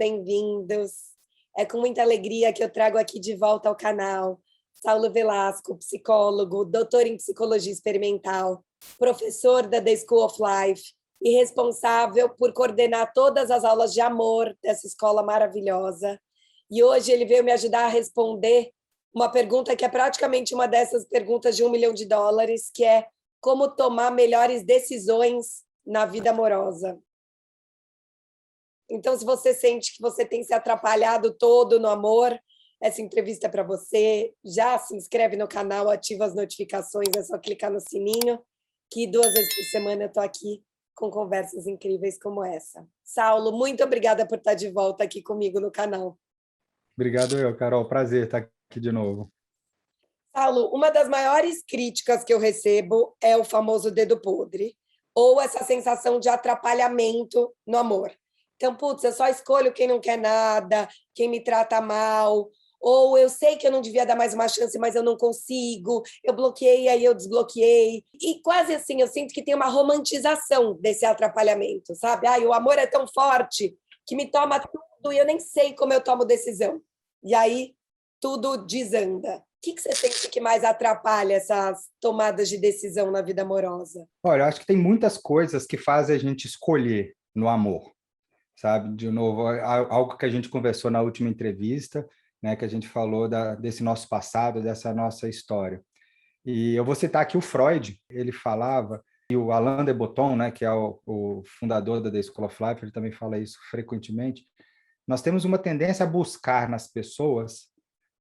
bem-vindos. É com muita alegria que eu trago aqui de volta ao canal Saulo Velasco, psicólogo, doutor em psicologia experimental, professor da The School of Life e responsável por coordenar todas as aulas de amor dessa escola maravilhosa. E hoje ele veio me ajudar a responder uma pergunta que é praticamente uma dessas perguntas de $1 milhão, que é como tomar melhores decisões na vida amorosa. Então, se você sente que você tem se atrapalhado todo no amor, essa entrevista é para você. Já se inscreve no canal, ativa as notificações, é só clicar no sininho, que 2 vezes por semana eu estou aqui com conversas incríveis como essa. Saulo, muito obrigada por estar de volta aqui comigo no canal. Obrigado eu, Carol. Prazer estar aqui de novo. Saulo, uma das maiores críticas que eu recebo é o famoso dedo podre, ou essa sensação de atrapalhamento no amor. Então, putz, eu só escolho quem não quer nada, quem me trata mal, ou eu sei que eu não devia dar mais uma chance, mas eu não consigo, eu bloqueei, aí eu desbloqueei. E quase assim, eu sinto que tem uma romantização desse atrapalhamento, sabe? Ai, o amor é tão forte que me toma tudo e eu nem sei como eu tomo decisão. E aí, tudo desanda. O que você sente que mais atrapalha essas tomadas de decisão na vida amorosa? Olha, eu acho que tem muitas coisas que fazem a gente escolher no amor, sabe? De novo, algo que a gente conversou na última entrevista, né, que a gente falou desse nosso passado, dessa nossa história. E eu vou citar aqui o Freud, ele falava, e o Alain de Botton, né, que é o fundador da The School of Life, ele também fala isso frequentemente, nós temos uma tendência a buscar nas pessoas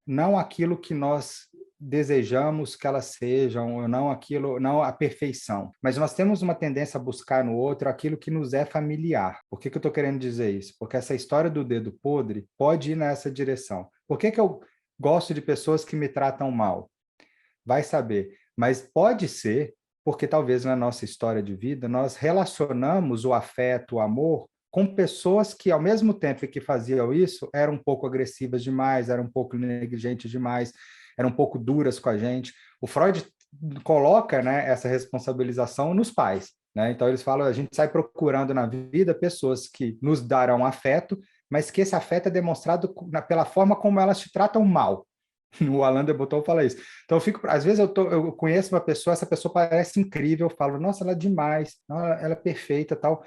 não aquilo que nós desejamos que elas sejam, ou não a perfeição, mas nós temos uma tendência a buscar no outro aquilo que nos é familiar. Por que eu estou querendo dizer isso? Porque essa história do dedo podre pode ir nessa direção. Por que eu gosto de pessoas que me tratam mal? Vai saber, mas pode ser porque talvez na nossa história de vida nós relacionamos o afeto, o amor com pessoas que, ao mesmo tempo que faziam isso, eram um pouco agressivas demais, eram um pouco negligentes demais, eram um pouco duras com a gente. O Freud coloca, né, essa responsabilização nos pais, né? Então, eles falam, a gente sai procurando na vida pessoas que nos darão afeto, mas que esse afeto é demonstrado pela forma como elas te tratam mal. O Alain de Botton fala isso. Então, às vezes eu conheço uma pessoa, essa pessoa parece incrível, eu falo, nossa, ela é demais, ela é perfeita, tal,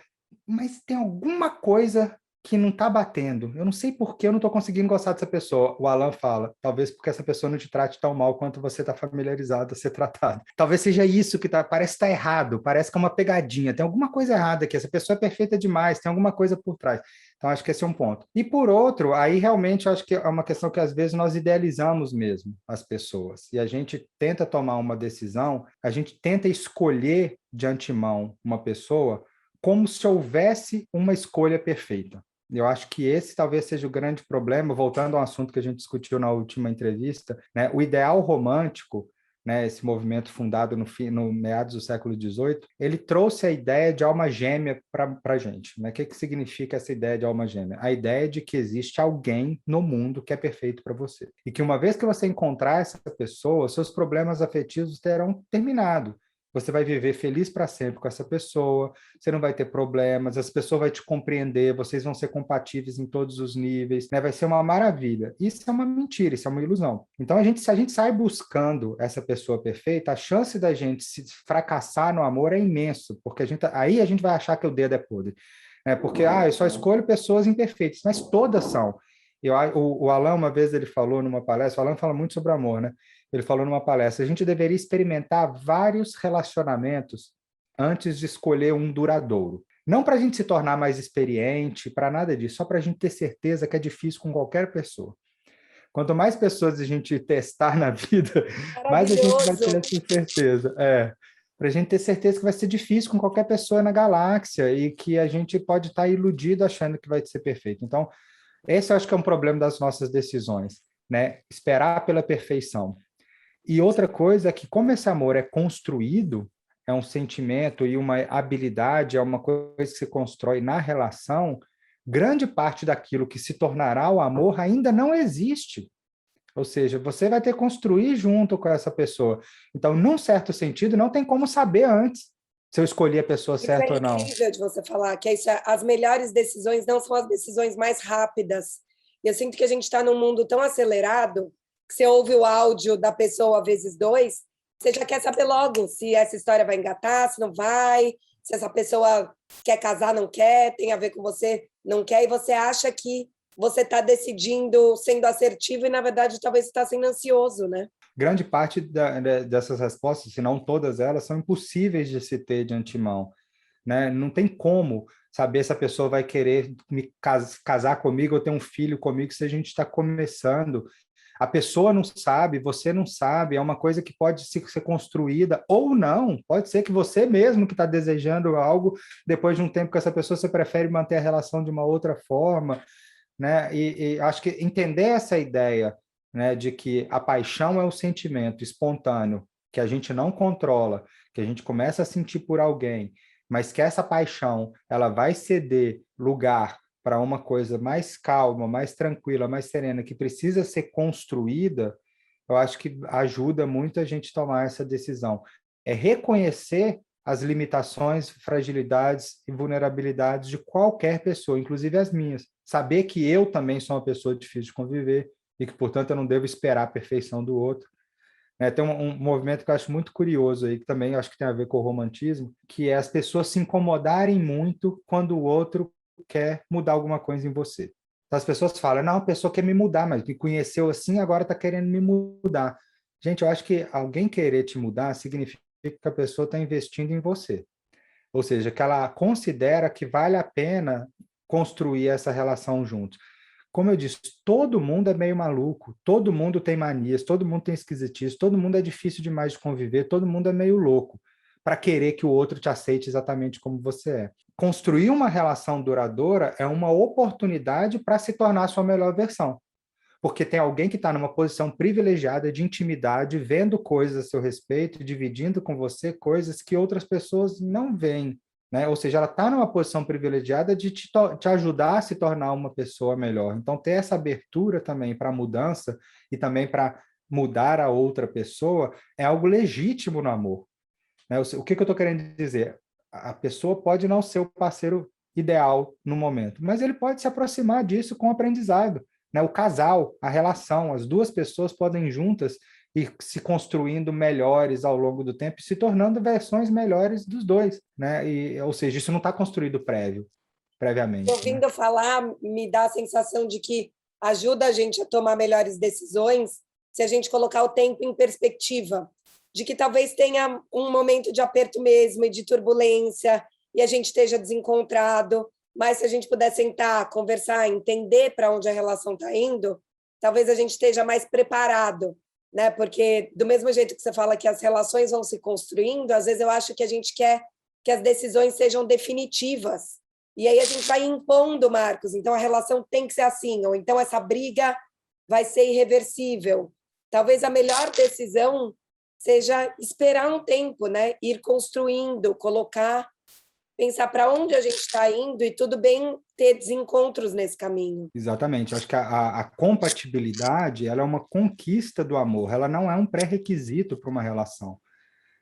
mas tem alguma coisa que não está batendo. Eu não sei por que eu não estou conseguindo gostar dessa pessoa. O Alan fala, talvez porque essa pessoa não te trate tão mal quanto você está familiarizado a ser tratado. Talvez seja isso que parece que está errado, parece que é uma pegadinha, tem alguma coisa errada aqui, essa pessoa é perfeita demais, tem alguma coisa por trás. Então, acho que esse é um ponto. E por outro, aí realmente eu acho que é uma questão que às vezes nós idealizamos mesmo as pessoas. E a gente tenta tomar uma decisão, a gente tenta escolher de antemão uma pessoa como se houvesse uma escolha perfeita. Eu acho que esse talvez seja o grande problema, voltando ao assunto que a gente discutiu na última entrevista, né? O ideal romântico, né, esse movimento fundado no meados do século XVIII, ele trouxe a ideia de alma gêmea para a gente. Né? O que significa essa ideia de alma gêmea? A ideia de que existe alguém no mundo que é perfeito para você. E que uma vez que você encontrar essa pessoa, seus problemas afetivos terão terminado. Você vai viver feliz para sempre com essa pessoa, você não vai ter problemas, essa pessoa vai te compreender, vocês vão ser compatíveis em todos os níveis, né? Vai ser uma maravilha. Isso é uma mentira, isso é uma ilusão. Então, se a gente sai buscando essa pessoa perfeita, a chance da gente se fracassar no amor é imenso, porque aí a gente vai achar que o dedo é podre. Né? Porque, eu só escolho pessoas imperfeitas, mas todas são. O Alan, uma vez, ele falou numa palestra, o Alan fala muito sobre amor, né? Ele falou numa palestra, a gente deveria experimentar vários relacionamentos antes de escolher um duradouro. Não para a gente se tornar mais experiente, para nada disso, só para a gente ter certeza que é difícil com qualquer pessoa. Quanto mais pessoas a gente testar na vida, mais a gente vai ter essa certeza. Para a gente ter certeza que vai ser difícil com qualquer pessoa na galáxia e que a gente pode estar iludido achando que vai ser perfeito. Então, esse eu acho que é um problema das nossas decisões, né? Esperar pela perfeição. E outra coisa é que, como esse amor é construído, é um sentimento e uma habilidade, é uma coisa que se constrói na relação, grande parte daquilo que se tornará o amor ainda não existe. Ou seja, você vai ter que construir junto com essa pessoa. Então, num certo sentido, não tem como saber antes se eu escolhi a pessoa Isso é certa ou não. incrível de você falar, que é isso, as melhores decisões não são as decisões mais rápidas. E eu sinto que a gente está num mundo tão acelerado que você ouve o áudio da pessoa vezes dois, você já quer saber logo se essa história vai engatar, se não vai, se essa pessoa quer casar, não quer, tem a ver com você, não quer, e você acha que você está decidindo, sendo assertivo, e na verdade talvez está sendo ansioso, né? Grande parte dessas respostas, se não todas elas, são impossíveis de se ter de antemão, né? Não tem como saber se a pessoa vai querer me casar comigo ou ter um filho comigo se a gente está começando. A pessoa não sabe, você não sabe, é uma coisa que pode ser construída ou não. Pode ser que você mesmo que está desejando algo, depois de um tempo com essa pessoa, você prefere manter a relação de uma outra forma, né? E acho que entender essa ideia, né, de que a paixão é um sentimento espontâneo que a gente não controla, que a gente começa a sentir por alguém, mas que essa paixão ela vai ceder lugar para uma coisa mais calma, mais tranquila, mais serena, que precisa ser construída, eu acho que ajuda muito a gente a tomar essa decisão. É reconhecer as limitações, fragilidades e vulnerabilidades de qualquer pessoa, inclusive as minhas. Saber que eu também sou uma pessoa difícil de conviver e que, portanto, eu não devo esperar a perfeição do outro. Tem um movimento que eu acho muito curioso aí, que também acho que tem a ver com o romantismo, que é as pessoas se incomodarem muito quando o outro quer mudar alguma coisa em você. Então, as pessoas falam, não, a pessoa quer me mudar, mas me conheceu assim, agora está querendo me mudar. Gente, eu acho que alguém querer te mudar significa que a pessoa está investindo em você. Ou seja, que ela considera que vale a pena construir essa relação juntos. Como eu disse, todo mundo é meio maluco, todo mundo tem manias, todo mundo tem esquisitice, todo mundo é difícil demais de conviver, todo mundo é meio louco para querer que o outro te aceite exatamente como você é. Construir uma relação duradoura é uma oportunidade para se tornar a sua melhor versão, porque tem alguém que está numa posição privilegiada de intimidade, vendo coisas a seu respeito, dividindo com você coisas que outras pessoas não veem, né? Ou seja, ela está numa posição privilegiada de te ajudar a se tornar uma pessoa melhor. Então, ter essa abertura também para mudança e também para mudar a outra pessoa é algo legítimo no amor, né? O que eu estou querendo dizer? A pessoa pode não ser o parceiro ideal no momento, mas ele pode se aproximar disso com o aprendizado, né? O casal, a relação, as duas pessoas podem juntas ir se construindo melhores ao longo do tempo, se tornando versões melhores dos dois, né? Ou seja, isso não está construído previamente, né? Ouvindo falar, me dá a sensação de que ajuda a gente a tomar melhores decisões se a gente colocar o tempo em perspectiva, de que talvez tenha um momento de aperto mesmo e de turbulência e a gente esteja desencontrado, mas se a gente puder sentar, conversar, entender para onde a relação está indo, talvez a gente esteja mais preparado, né? Porque do mesmo jeito que você fala que as relações vão se construindo, às vezes eu acho que a gente quer que as decisões sejam definitivas. E aí a gente vai impondo, Marcos. Então a relação tem que ser assim, ou então essa briga vai ser irreversível. Talvez a melhor decisão seja esperar um tempo, né? Ir construindo, colocar, pensar para onde a gente está indo e tudo bem ter desencontros nesse caminho. Exatamente. Eu acho que a compatibilidade, ela é uma conquista do amor, ela não é um pré-requisito para uma relação,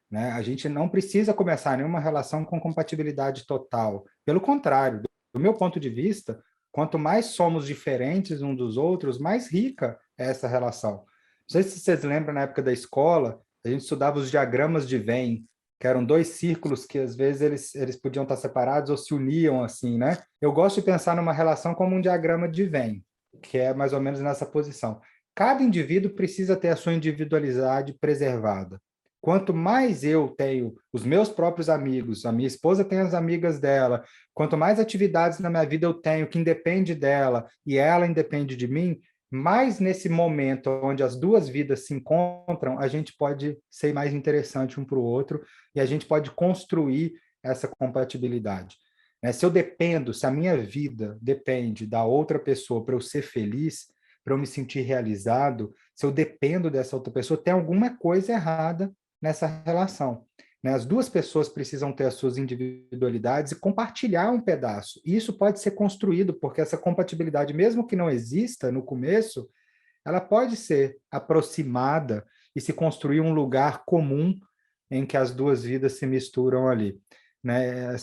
né? A gente não precisa começar nenhuma relação com compatibilidade total. Pelo contrário, do meu ponto de vista, quanto mais somos diferentes uns dos outros, mais rica é essa relação. Não sei se vocês lembram, na época da escola, a gente estudava os diagramas de Venn, que eram dois círculos que às vezes eles podiam estar separados ou se uniam assim, né? Eu gosto de pensar numa relação como um diagrama de Venn, que é mais ou menos nessa posição. Cada indivíduo precisa ter a sua individualidade preservada. Quanto mais eu tenho os meus próprios amigos, a minha esposa tem as amigas dela, quanto mais atividades na minha vida eu tenho que independe dela e ela independe de mim, mais nesse momento onde as duas vidas se encontram, a gente pode ser mais interessante um para o outro e a gente pode construir essa compatibilidade. Se eu dependo, se a minha vida depende da outra pessoa para eu ser feliz, para eu me sentir realizado, se eu dependo dessa outra pessoa, tem alguma coisa errada nessa relação. As duas pessoas precisam ter as suas individualidades e compartilhar um pedaço. E isso pode ser construído, porque essa compatibilidade, mesmo que não exista no começo, ela pode ser aproximada e se construir um lugar comum em que as duas vidas se misturam ali. né,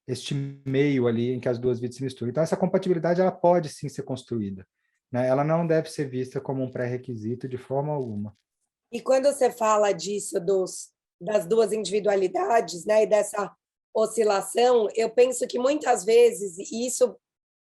este meio ali em que as duas vidas se misturam. Então, essa compatibilidade ela pode sim ser construída, né? Ela não deve ser vista como um pré-requisito de forma alguma. E quando você fala disso das duas individualidades, né, e dessa oscilação, eu penso que muitas vezes, e isso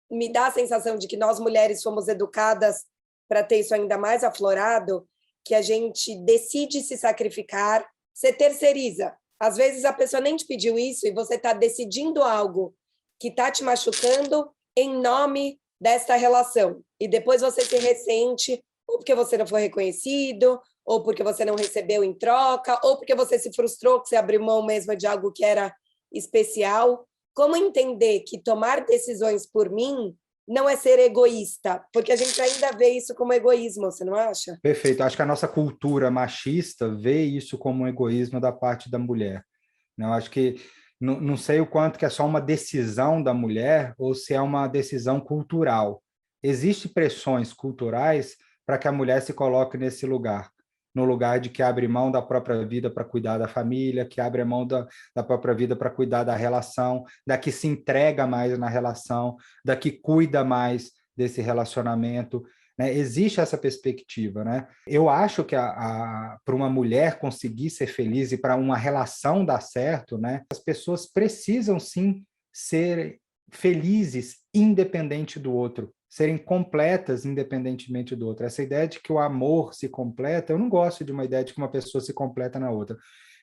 me dá a sensação de que nós mulheres fomos educadas para ter isso ainda mais aflorado, que a gente decide se sacrificar, você terceiriza. Às vezes a pessoa nem te pediu isso e você está decidindo algo que está te machucando em nome desta relação. E depois você se ressente, ou porque você não foi reconhecido, ou porque você não recebeu em troca, ou porque você se frustrou que você abriu mão mesmo de algo que era especial. Como entender que tomar decisões por mim não é ser egoísta? Porque a gente ainda vê isso como egoísmo, você não acha? Perfeito. Acho que a nossa cultura machista vê isso como um egoísmo da parte da mulher. Eu acho que não sei o quanto que é só uma decisão da mulher ou se é uma decisão cultural. Existem pressões culturais para que a mulher se coloque nesse lugar, no lugar de que abre mão da própria vida para cuidar da família, que abre mão da própria vida para cuidar da relação, da que se entrega mais na relação, da que cuida mais desse relacionamento, né? Existe essa perspectiva, né? Eu acho que para uma mulher conseguir ser feliz e para uma relação dar certo, né? As pessoas precisam sim ser felizes independente do outro, serem completas independentemente do outro. Essa ideia de que o amor se completa, eu não gosto de uma ideia de que uma pessoa se completa na outra.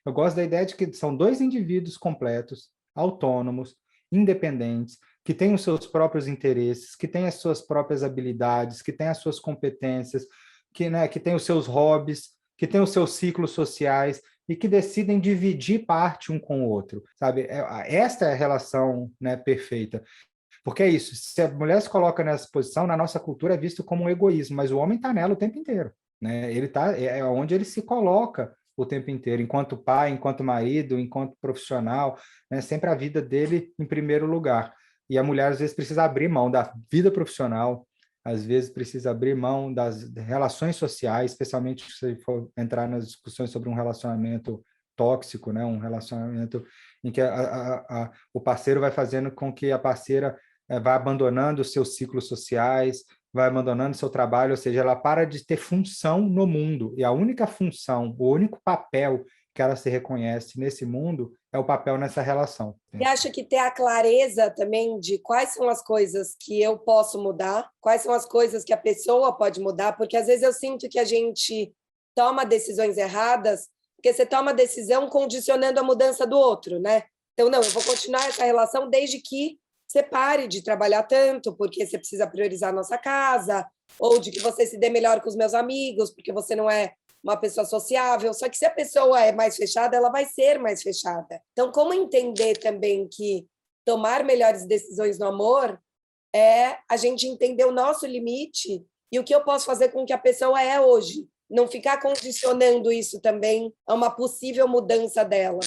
Eu gosto da ideia de que são dois indivíduos completos, autônomos, independentes, que têm os seus próprios interesses, que têm as suas próprias habilidades, que têm as suas competências, que têm os seus hobbies, que têm os seus ciclos sociais e que decidem dividir parte um com o outro, sabe? Esta é a relação, né, perfeita. Porque é isso, se a mulher se coloca nessa posição, na nossa cultura é visto como um egoísmo, mas o homem está nela o tempo inteiro, né? Ele tá, é onde ele se coloca o tempo inteiro, enquanto pai, enquanto marido, enquanto profissional, né? Sempre a vida dele em primeiro lugar. E a mulher, às vezes, precisa abrir mão da vida profissional, às vezes precisa abrir mão das relações sociais, especialmente se for entrar nas discussões sobre um relacionamento tóxico, né? Um relacionamento em que o parceiro vai fazendo com que a parceira vai abandonando os seus ciclos sociais, vai abandonando seu trabalho, ou seja, ela para de ter função no mundo. E a única função, o único papel que ela se reconhece nesse mundo é o papel nessa relação. E acho que ter a clareza também de quais são as coisas que eu posso mudar, quais são as coisas que a pessoa pode mudar, porque às vezes eu sinto que a gente toma decisões erradas, porque você toma decisão condicionando a mudança do outro, né? Então, não, eu vou continuar essa relação desde que você pare de trabalhar tanto, porque você precisa priorizar a nossa casa, ou de que você se dê melhor com os meus amigos, porque você não é uma pessoa sociável. Só que se a pessoa é mais fechada, ela vai ser mais fechada. Então, como entender também que tomar melhores decisões no amor é a gente entender o nosso limite e o que eu posso fazer com o que a pessoa é hoje. Não ficar condicionando isso também a uma possível mudança dela.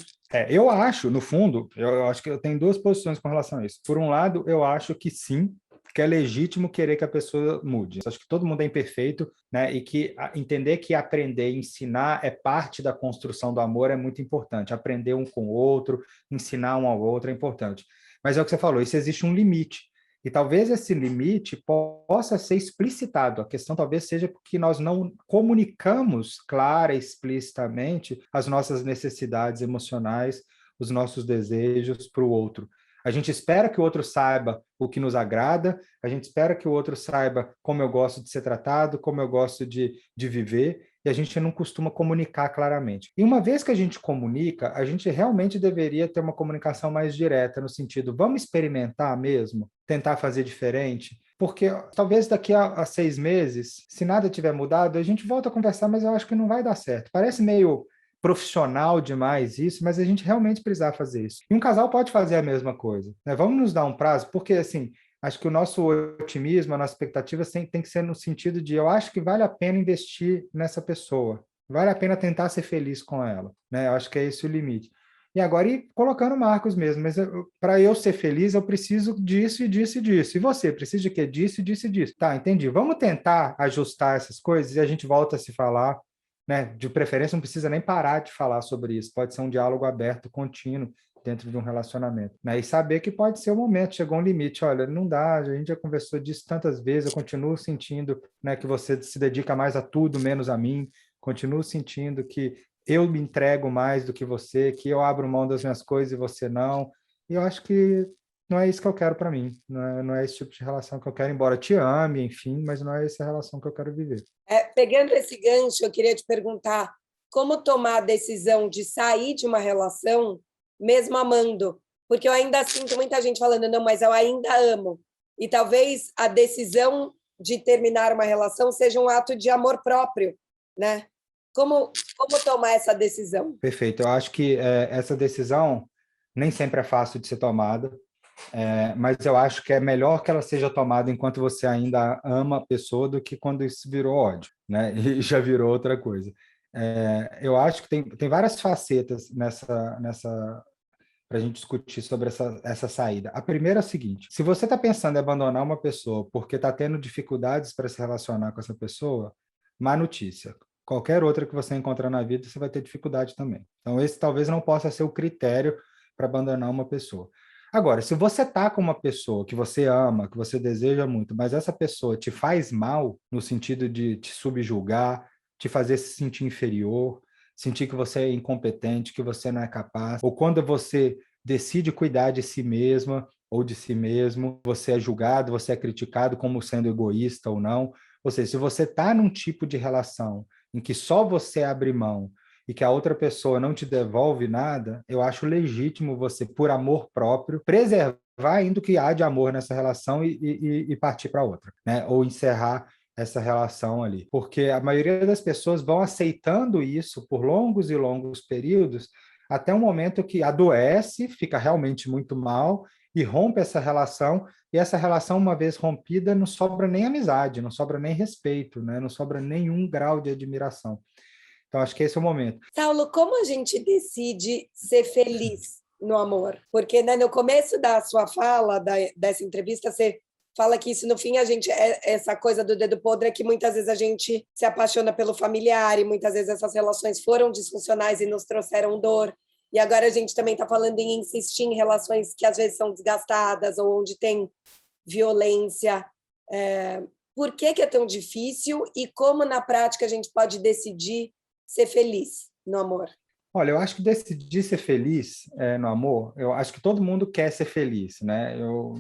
Eu acho, no fundo, eu acho que eu tenho duas posições com relação a isso. Por um lado, eu acho que sim, que é legítimo querer que a pessoa mude. Acho que todo mundo é imperfeito, né? E que entender que aprender e ensinar é parte da construção do amor é muito importante. Aprender um com o outro, ensinar um ao outro é importante. Mas é o que você falou, isso existe um limite. E talvez esse limite possa ser explicitado. A questão talvez seja porque nós não comunicamos clara e explicitamente as nossas necessidades emocionais, os nossos desejos para o outro. A gente espera que o outro saiba o que nos agrada, a gente espera que o outro saiba como eu gosto de ser tratado, como eu gosto de viver, e a gente não costuma comunicar claramente. E uma vez que a gente comunica, a gente realmente deveria ter uma comunicação mais direta, no sentido, vamos experimentar mesmo? Tentar fazer diferente? Porque talvez daqui a 6 meses, se nada tiver mudado, a gente volta a conversar, mas eu acho que não vai dar certo. Parece meio profissional demais isso, mas a gente realmente precisa fazer isso. E um casal pode fazer a mesma coisa, né? Vamos nos dar um prazo, porque assim, acho que o nosso otimismo, a nossa expectativa tem que ser no sentido de eu acho que vale a pena investir nessa pessoa, vale a pena tentar ser feliz com ela, né? Eu acho que é esse o limite. E agora ir colocando marcos mesmo, mas para eu ser feliz eu preciso disso e disso e disso. E você precisa de quê? Disso e disso e disso. Tá, entendi. Vamos tentar ajustar essas coisas e a gente volta a se falar, né? De preferência não precisa nem parar de falar sobre isso. Pode ser um diálogo aberto, contínuo, dentro de um relacionamento, né? E saber que pode ser o momento, chegou um limite, olha, não dá, a gente já conversou disso tantas vezes, eu continuo sentindo, né, que você se dedica mais a tudo, menos a mim, continuo sentindo que eu me entrego mais do que você, que eu abro mão das minhas coisas e você não, e eu acho que não é isso que eu quero para mim, não é esse tipo de relação que eu quero, embora te ame, enfim, mas não é essa relação que eu quero viver. Pegando esse gancho, eu queria te perguntar como tomar a decisão de sair de uma relação mesmo amando, porque eu ainda sinto muita gente falando, não, mas eu ainda amo. E talvez a decisão de terminar uma relação seja um ato de amor próprio, né? Como tomar essa decisão? Perfeito, eu acho que essa decisão nem sempre é fácil de ser tomada, mas eu acho que é melhor que ela seja tomada enquanto você ainda ama a pessoa do que quando isso virou ódio, né? E já virou outra coisa. Eu acho que tem várias facetas nessa para a gente discutir sobre essa saída. A primeira é a seguinte: se você está pensando em abandonar uma pessoa porque está tendo dificuldades para se relacionar com essa pessoa, má notícia. Qualquer outra que você encontrar na vida, você vai ter dificuldade também. Então, esse talvez não possa ser o critério para abandonar uma pessoa. Agora, se você está com uma pessoa que você ama, que você deseja muito, mas essa pessoa te faz mal, no sentido de te subjugar, te fazer se sentir inferior, sentir que você é incompetente, que você não é capaz, ou quando você decide cuidar de si mesma ou de si mesmo, você é julgado, você é criticado como sendo egoísta ou não. Ou seja, se você está num tipo de relação em que só você abre mão e que a outra pessoa não te devolve nada, eu acho legítimo você, por amor próprio, preservar ainda o que há de amor nessa relação e partir para outra, né? Ou encerrar essa relação ali. Porque a maioria das pessoas vão aceitando isso por longos e longos períodos, até um momento que adoece, fica realmente muito mal e rompe essa relação, e essa relação, uma vez rompida, não sobra nem amizade, não sobra nem respeito, né? Não sobra nenhum grau de admiração. Então, acho que esse é o momento. Saulo, como a gente decide ser feliz no amor? Porque, né, no começo da sua fala, dessa entrevista, você fala que isso, no fim, a gente essa coisa do dedo podre é que muitas vezes a gente se apaixona pelo familiar e muitas vezes essas relações foram disfuncionais e nos trouxeram dor. E agora a gente também está falando em insistir em relações que às vezes são desgastadas ou onde tem violência. Por que é tão difícil e como, na prática, a gente pode decidir ser feliz no amor? Olha, eu acho que decidir ser feliz no amor, eu acho que todo mundo quer ser feliz, né? Eu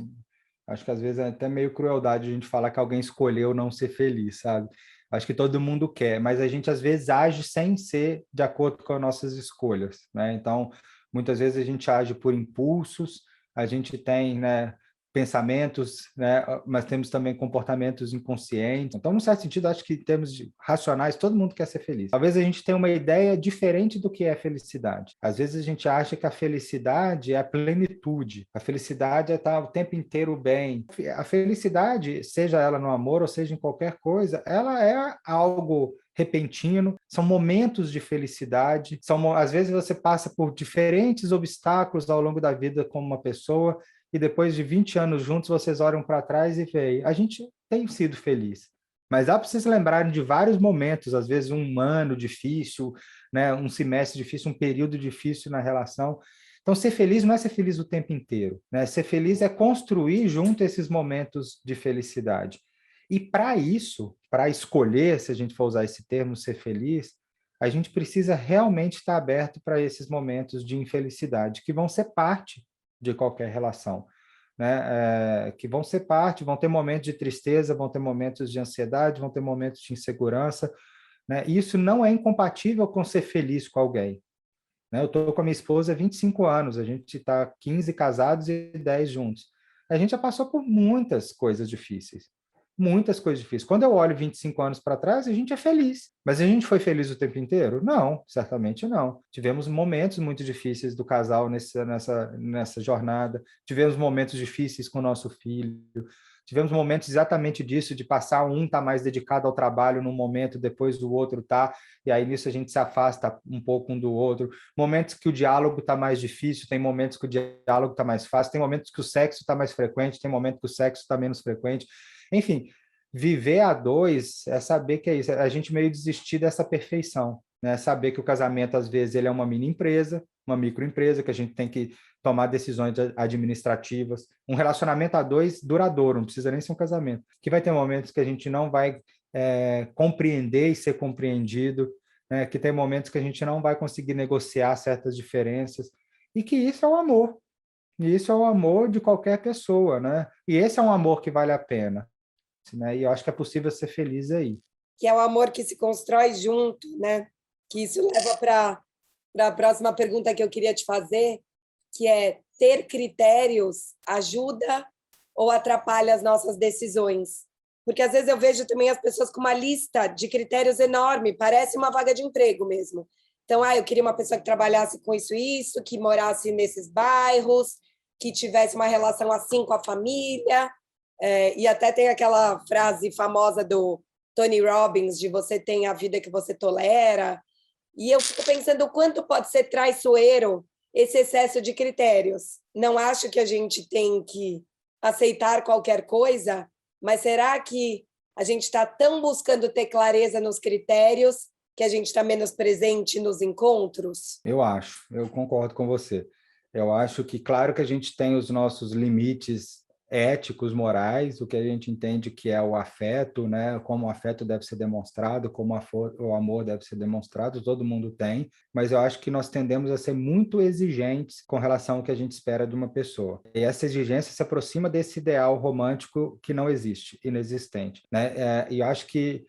acho que às vezes é até meio crueldade a gente falar que alguém escolheu não ser feliz, sabe? Acho que todo mundo quer, mas a gente às vezes age sem ser de acordo com as nossas escolhas, né? Então, muitas vezes a gente age por impulsos, a gente tem, né, pensamentos, né, mas temos também comportamentos inconscientes. Então, num certo sentido, acho que em termos racionais, todo mundo quer ser feliz. Talvez a gente tenha uma ideia diferente do que é felicidade. Às vezes a gente acha que a felicidade é a plenitude, a felicidade é estar o tempo inteiro bem. A felicidade, seja ela no amor ou seja em qualquer coisa, ela é algo repentino, são momentos de felicidade, às vezes você passa por diferentes obstáculos ao longo da vida como uma pessoa, e depois de 20 anos juntos, vocês olham para trás e veem, a gente tem sido feliz. Mas dá para vocês lembrarem de vários momentos, às vezes um ano difícil, né, um semestre difícil, um período difícil na relação. Então, ser feliz não é ser feliz o tempo inteiro, né? Ser feliz é construir junto esses momentos de felicidade. E para isso, para escolher, se a gente for usar esse termo, ser feliz, a gente precisa realmente estar aberto para esses momentos de infelicidade, que vão ser parte de qualquer relação, né? Que vão ser parte, vão ter momentos de tristeza, vão ter momentos de ansiedade, vão ter momentos de insegurança, né? E isso não é incompatível com ser feliz com alguém, né? Eu estou com a minha esposa há 25 anos, a gente está 15 casados e 10 juntos. A gente já passou por muitas coisas difíceis. Muitas coisas difíceis. Quando eu olho 25 anos para trás, a gente é feliz. Mas a gente foi feliz o tempo inteiro? Não, certamente não. Tivemos momentos muito difíceis do casal nessa jornada. Tivemos momentos difíceis com o nosso filho. Tivemos momentos exatamente disso, de passar um tá mais dedicado ao trabalho num momento, depois do outro tá, e aí nisso a gente se afasta um pouco um do outro. Momentos que o diálogo tá mais difícil, tem momentos que o diálogo tá mais fácil, tem momentos que o sexo tá mais frequente, tem momentos que o sexo tá menos frequente. Enfim, viver a dois é saber que é isso, é a gente meio desistir dessa perfeição, né? Saber que o casamento, às vezes, ele é uma mini empresa, uma microempresa, que a gente tem que tomar decisões administrativas. Um relacionamento a dois duradouro, não precisa nem ser um casamento. Que vai ter momentos que a gente não vai compreender e ser compreendido, né? Que tem momentos que a gente não vai conseguir negociar certas diferenças, e que isso é o amor. E isso é o amor de qualquer pessoa, né? E esse é um amor que vale a pena, né? E eu acho que é possível ser feliz aí. Que é o amor que se constrói junto, né? Que isso leva para a próxima pergunta que eu queria te fazer, que é: ter critérios ajuda ou atrapalha as nossas decisões? Porque às vezes eu vejo também as pessoas com uma lista de critérios enorme, parece uma vaga de emprego mesmo. Então, eu queria uma pessoa que trabalhasse com isso, que morasse nesses bairros, que tivesse uma relação assim com a família. E até tem aquela frase famosa do Tony Robbins, de você tem a vida que você tolera. E eu fico pensando o quanto pode ser traiçoeiro esse excesso de critérios. Não acho que a gente tem que aceitar qualquer coisa, mas será que a gente está tão buscando ter clareza nos critérios que a gente está menos presente nos encontros? Eu concordo com você. Eu acho que, claro que a gente tem os nossos limites éticos, morais, o que a gente entende que é o afeto, né? Como o afeto deve ser demonstrado, como o amor deve ser demonstrado, todo mundo tem, mas eu acho que nós tendemos a ser muito exigentes com relação ao que a gente espera de uma pessoa. E essa exigência se aproxima desse ideal romântico que não existe, inexistente, né? E eu acho que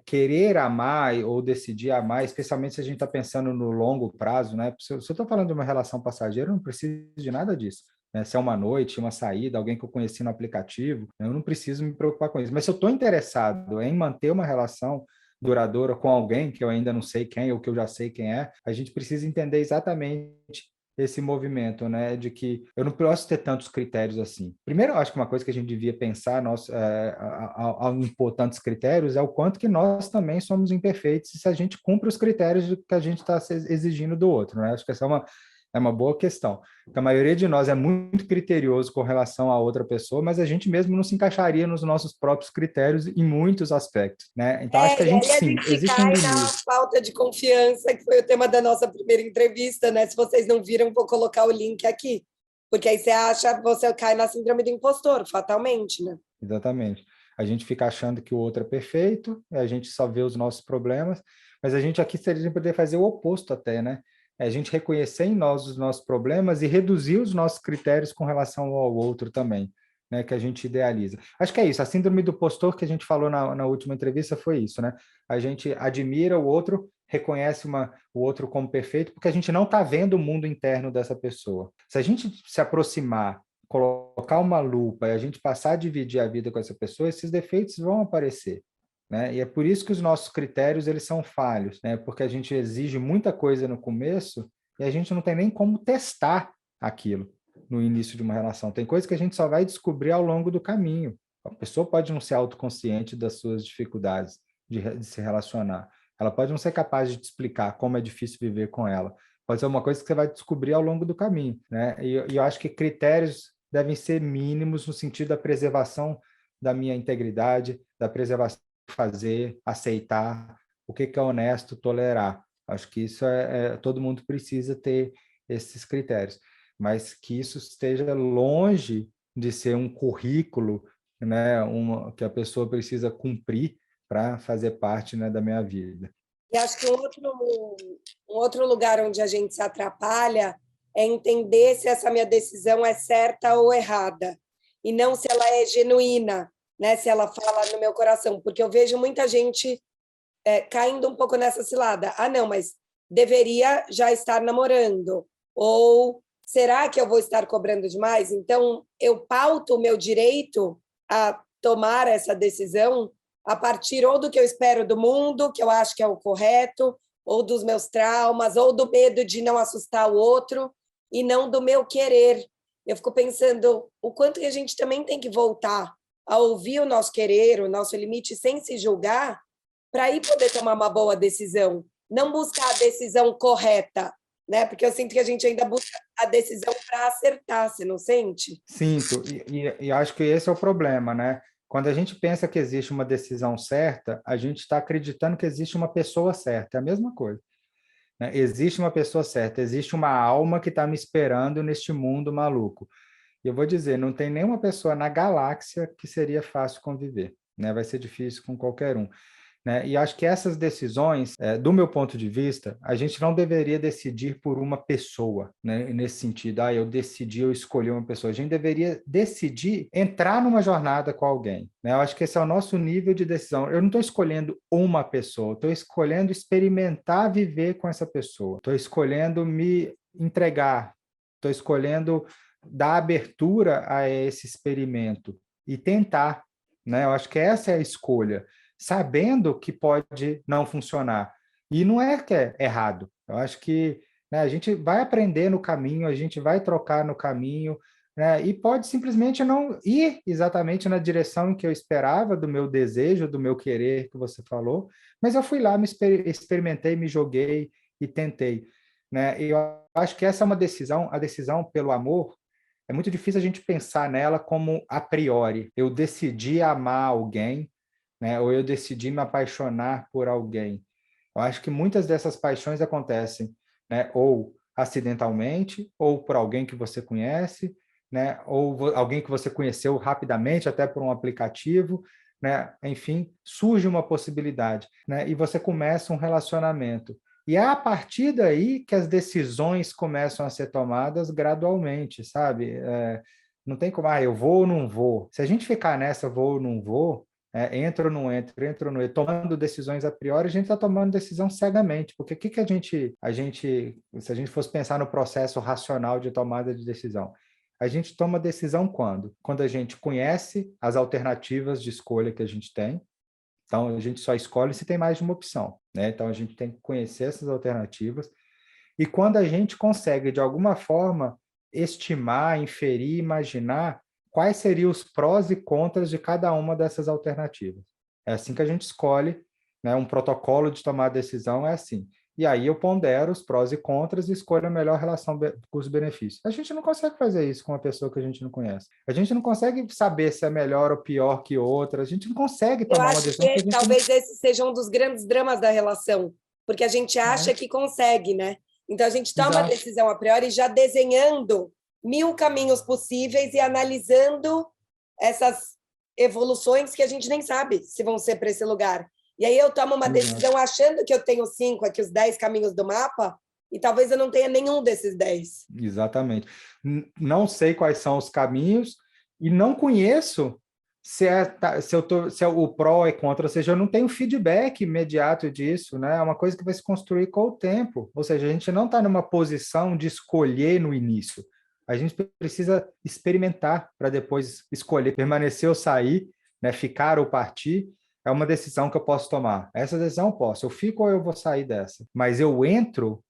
querer amar ou decidir amar, especialmente se a gente está pensando no longo prazo, né? Se eu estou falando de uma relação passageira, eu não preciso de nada disso. Né? Se é uma noite, uma saída, alguém que eu conheci no aplicativo, eu não preciso me preocupar com isso. Mas se eu estou interessado em manter uma relação duradoura com alguém que eu ainda não sei quem ou que eu já sei quem é, a gente precisa entender exatamente esse movimento, né, de que eu não posso ter tantos critérios assim. Primeiro, eu acho que uma coisa que a gente devia pensar ao impor tantos critérios é o quanto que nós também somos imperfeitos se a gente cumpre os critérios que a gente está exigindo do outro, né? Acho que essa é uma boa questão. Porque a maioria de nós é muito criterioso com relação a outra pessoa, mas a gente mesmo não se encaixaria nos nossos próprios critérios em muitos aspectos, né? Então, acho que a gente, E aí a sim, gente existe um cai na limite. falta de confiança, que foi o tema da nossa primeira entrevista, né? Se vocês não viram, vou colocar o link aqui. Porque aí você cai na síndrome do impostor, fatalmente, né? Exatamente. A gente fica achando que o outro é perfeito, a gente só vê os nossos problemas, mas a gente aqui seria poder fazer o oposto até, né? É a gente reconhecer em nós os nossos problemas e reduzir os nossos critérios com relação ao outro também, né? Que a gente idealiza. Acho que é isso, a síndrome do postor que a gente falou na última entrevista foi isso, né? A gente admira o outro, reconhece o outro como perfeito, porque a gente não está vendo o mundo interno dessa pessoa. Se a gente se aproximar, colocar uma lupa e a gente passar a dividir a vida com essa pessoa, esses defeitos vão aparecer, né? E é por isso que os nossos critérios eles são falhos, né? Porque a gente exige muita coisa no começo e a gente não tem nem como testar aquilo no início de uma relação. Tem coisas que a gente só vai descobrir ao longo do caminho. A pessoa pode não ser autoconsciente das suas dificuldades de se relacionar. Ela pode não ser capaz de te explicar como é difícil viver com ela. Pode ser uma coisa que você vai descobrir ao longo do caminho, né? E eu acho que critérios devem ser mínimos no sentido da preservação da minha integridade, da preservação de fazer, aceitar, o que é honesto, tolerar. Acho que isso todo mundo precisa ter esses critérios, mas que isso esteja longe de ser um currículo, né, que a pessoa precisa cumprir para fazer parte, né, da minha vida. E acho que um outro lugar onde a gente se atrapalha é entender se essa minha decisão é certa ou errada, e não se ela é genuína, né? Se ela fala no meu coração, porque eu vejo muita gente caindo um pouco nessa cilada. Ah, não, mas deveria já estar namorando, ou será que eu vou estar cobrando demais? Então, eu pauto o meu direito a tomar essa decisão a partir ou do que eu espero do mundo, que eu acho que é o correto, ou dos meus traumas, ou do medo de não assustar o outro, e não do meu querer. Eu fico pensando o quanto que a gente também tem que voltar a ouvir o nosso querer, o nosso limite, sem se julgar, para aí poder tomar uma boa decisão. Não buscar a decisão correta, né? Porque eu sinto que a gente ainda busca a decisão para acertar, você não sente? Sinto, e acho que esse é o problema, né? Quando a gente pensa que existe uma decisão certa, a gente está acreditando que existe uma pessoa certa, é a mesma coisa. né? Existe uma pessoa certa, existe uma alma que está me esperando neste mundo maluco. E eu vou dizer, não tem nenhuma pessoa na galáxia que seria fácil conviver, né? Vai ser difícil com qualquer um, né? E acho que essas decisões, do meu ponto de vista, a gente não deveria decidir por uma pessoa, né? Nesse sentido, eu decidi, eu escolhi uma pessoa. A gente deveria decidir entrar numa jornada com alguém, né? Eu acho que esse é o nosso nível de decisão. Eu não estou escolhendo uma pessoa, estou escolhendo experimentar viver com essa pessoa. Estou escolhendo me entregar, estou escolhendo dar abertura a esse experimento e tentar, né? Eu acho que essa é a escolha, sabendo que pode não funcionar. E não é que é errado. Eu acho que, né, a gente vai aprender no caminho, a gente vai trocar no caminho, né, e pode simplesmente não ir exatamente na direção em que eu esperava, do meu desejo, do meu querer, que você falou, mas eu fui lá, experimentei, me joguei e tentei. Né? E eu acho que essa é uma decisão, a decisão pelo amor, é muito difícil a gente pensar nela como a priori. Eu decidi amar alguém, né? Ou eu decidi me apaixonar por alguém. Eu acho que muitas dessas paixões acontecem, né? Ou acidentalmente, ou por alguém que você conhece, né? Ou alguém que você conheceu rapidamente, até por um aplicativo, né? Enfim, surge uma possibilidade, né? E você começa um relacionamento. E é a partir daí que as decisões começam a ser tomadas gradualmente, sabe? Não tem como, eu vou ou não vou. Se a gente ficar nessa, vou ou não vou, entra ou não entra, entra ou não entra, tomando decisões a priori, a gente está tomando decisão cegamente, porque o que se a gente fosse pensar no processo racional de tomada de decisão, a gente toma decisão quando? Quando a gente conhece as alternativas de escolha que a gente tem, então a gente só escolhe se tem mais de uma opção, né? Então a gente tem que conhecer essas alternativas, e quando a gente consegue, de alguma forma, estimar, inferir, imaginar quais seriam os prós e contras de cada uma dessas alternativas. É assim que a gente escolhe, né? Um protocolo de tomar decisão é assim. E aí eu pondero os prós e contras e escolho a melhor relação custo-benefício. A gente não consegue fazer isso com uma pessoa que a gente não conhece. A gente não consegue saber se é melhor ou pior que outra. A gente não consegue Eu tomar uma acho decisão que que a gente não... talvez esse seja um dos grandes dramas da relação, porque a gente acha que consegue, né? Então a gente toma a Exato. decisão a priori já desenhando 1000 caminhos possíveis e analisando essas evoluções que a gente nem sabe se vão ser para esse lugar. E aí eu tomo uma decisão achando que eu tenho 5, aqui os 10 caminhos do mapa, e talvez eu não tenha nenhum desses 10. Exatamente. Não sei quais são os caminhos e não conheço se é o pró e contra, ou seja, eu não tenho feedback imediato disso, né? É uma coisa que vai se construir com o tempo. Ou seja, a gente não está numa posição de escolher no início. A gente precisa experimentar para depois escolher, permanecer ou sair, né? Ficar ou partir. É uma decisão que eu posso tomar. Essa decisão eu posso. Eu fico ou eu vou sair dessa. Mas eu entro,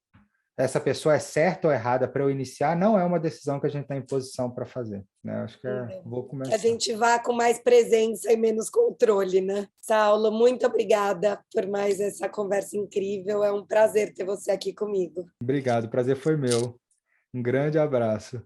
essa pessoa é certa ou errada para eu iniciar, não é uma decisão que a gente está em posição para fazer, né? Acho que vou Que a começar. gente vá com mais presença e menos controle, né? Saulo, muito obrigada por mais essa conversa incrível. É um prazer ter você aqui comigo. Obrigado, o prazer foi meu. Um grande abraço.